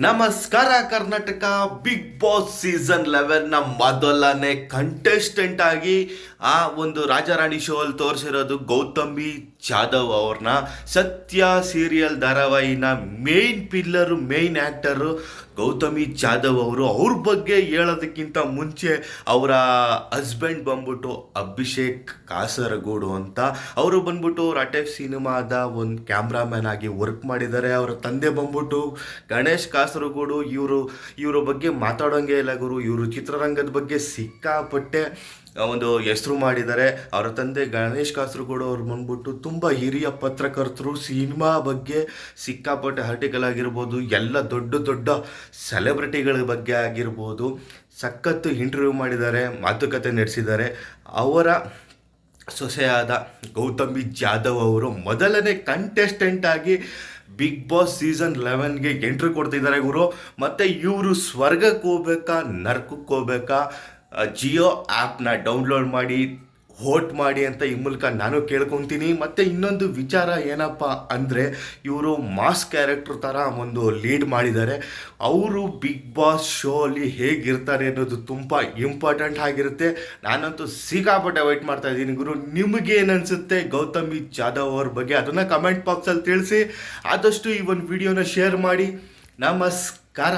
ನಮಸ್ಕಾರ Karnataka. Big boss season 11 ನ ಮೊದಲನೇ ಕಂಟೆಸ್ಟೆಂಟ್ ಆಗಿ ಆ ಒಂದು ರಾಜಾರಾಣಿ ಶೋ ಅಲ್ಲಿ ತೋರಿಸಿರೋದು ಗೌತಮಿ ಜಾಧವ್ ಅವ್ರನ್ನ. ಸತ್ಯ ಸೀರಿಯಲ್ ಧಾರಾವಾಹಿನ main pillar, main actor Gautami Jadhav ಅವರು. ಅವ್ರ ಬಗ್ಗೆ ಹೇಳೋದಕ್ಕಿಂತ ಮುಂಚೆ ಅವರ ಹಸ್ಬೆಂಡ್ ಬಂದ್ಬಿಟ್ಟು ಅಭಿಷೇಕ್ ಕಾಸರಗೋಡು ಅಂತ. ಅವರು ಬಂದ್ಬಿಟ್ಟು ರಾಟೆಫ್ ಸಿನಿಮಾದ ಒಂದು ಕ್ಯಾಮ್ರಾಮ್ಯಾನ್ ಆಗಿ ವರ್ಕ್ ಮಾಡಿದ್ದಾರೆ. ಅವರ ತಂದೆ ಬಂದ್ಬಿಟ್ಟು ಗಣೇಶ್ ಕಾಸರಗೋಡು. ಇವ್ರ ಬಗ್ಗೆ ಮಾತಾಡೋಂಗೆ ಇಲ್ಲ ಗುರು. ಇವರು ಚಿತ್ರರಂಗದ ಬಗ್ಗೆ ಸಿಕ್ಕಾಪಟ್ಟೆ ಒಂದು ಹೆಸರು ಮಾಡಿದ್ದಾರೆ. ಅವರ ತಂದೆ ಗಣೇಶ್ ಕಾಸರಗೋಡು ಅವ್ರು ಬಂದ್ಬಿಟ್ಟು ತುಂಬ ಹಿರಿಯ ಪತ್ರಕರ್ತರು. ಸಿನಿಮಾ ಬಗ್ಗೆ ಸಿಕ್ಕಾಪಟ್ಟೆ ಆರ್ಟಿಕಲ್ ಆಗಿರ್ಬೋದು, ಎಲ್ಲ ದೊಡ್ಡ ದೊಡ್ಡ ಸೆಲೆಬ್ರಿಟಿಗಳ ಬಗ್ಗೆ ಆಗಿರ್ಬೋದು ಸಖತ್ತು ಇಂಟರ್ವ್ಯೂ ಮಾಡಿದ್ದಾರೆ, ಮಾತುಕತೆ ನಡೆಸಿದ್ದಾರೆ. ಅವರ ಸೊಸೆಯಾದ ಗೌತಮಿ ಜಾಧವ್ ಅವರು ಮೊದಲನೇ ಕಂಟೆಸ್ಟೆಂಟ್ ಆಗಿ ಬಿಗ್ ಬಾಸ್ ಸೀಸನ್ 11ಗೆ ಎಂಟ್ರಿ ಕೊಡ್ತಿದ್ದಾರೆ ಗುರು. ಮತ್ತು ಇವರು ಸ್ವರ್ಗಕ್ಕೆ ಹೋಗ್ಬೇಕಾ ನರ್ಕಕ್ಕೆ ಹೋಗ್ಬೇಕಾ, ಜಿಯೋ ಆ್ಯಪ್ನ ಡೌನ್ಲೋಡ್ ಮಾಡಿ ವೋಟ್ ಮಾಡಿ ಅಂತ ಈ ಮೂಲಕ ನಾನು ಕೇಳ್ಕೊತೀನಿ. ಮತ್ತು ಇನ್ನೊಂದು ವಿಚಾರ ಏನಪ್ಪ ಅಂದರೆ, ಇವರು ಮಾಸ್ ಕ್ಯಾರೆಕ್ಟರ್ ಥರ ಒಂದು ಲೀಡ್ ಮಾಡಿದ್ದಾರೆ. ಅವರು ಬಿಗ್ ಬಾಸ್ ಶೋ ಅಲ್ಲಿ ಹೇಗಿರ್ತಾರೆ ಅನ್ನೋದು ತುಂಬ ಇಂಪಾರ್ಟೆಂಟ್ ಆಗಿರುತ್ತೆ. ನಾನಂತೂ ಸಿಕ್ಕಾಪಟ್ಟೆ ವೆಯ್ಟ್ ಮಾಡ್ತಾ ಇದ್ದೀನಿ ಗುರು. ನಿಮಗೇನನ್ಸುತ್ತೆ ಗೌತಮಿ ಜಾಧವ್ ಅವ್ರ ಬಗ್ಗೆ? ಅದನ್ನು ಕಮೆಂಟ್ ಬಾಕ್ಸಲ್ಲಿ ತಿಳಿಸಿ. ಆದಷ್ಟು ಈ ಒಂದು ವಿಡಿಯೋನ ಶೇರ್ ಮಾಡಿ. ನಮಸ್ಕಾರ.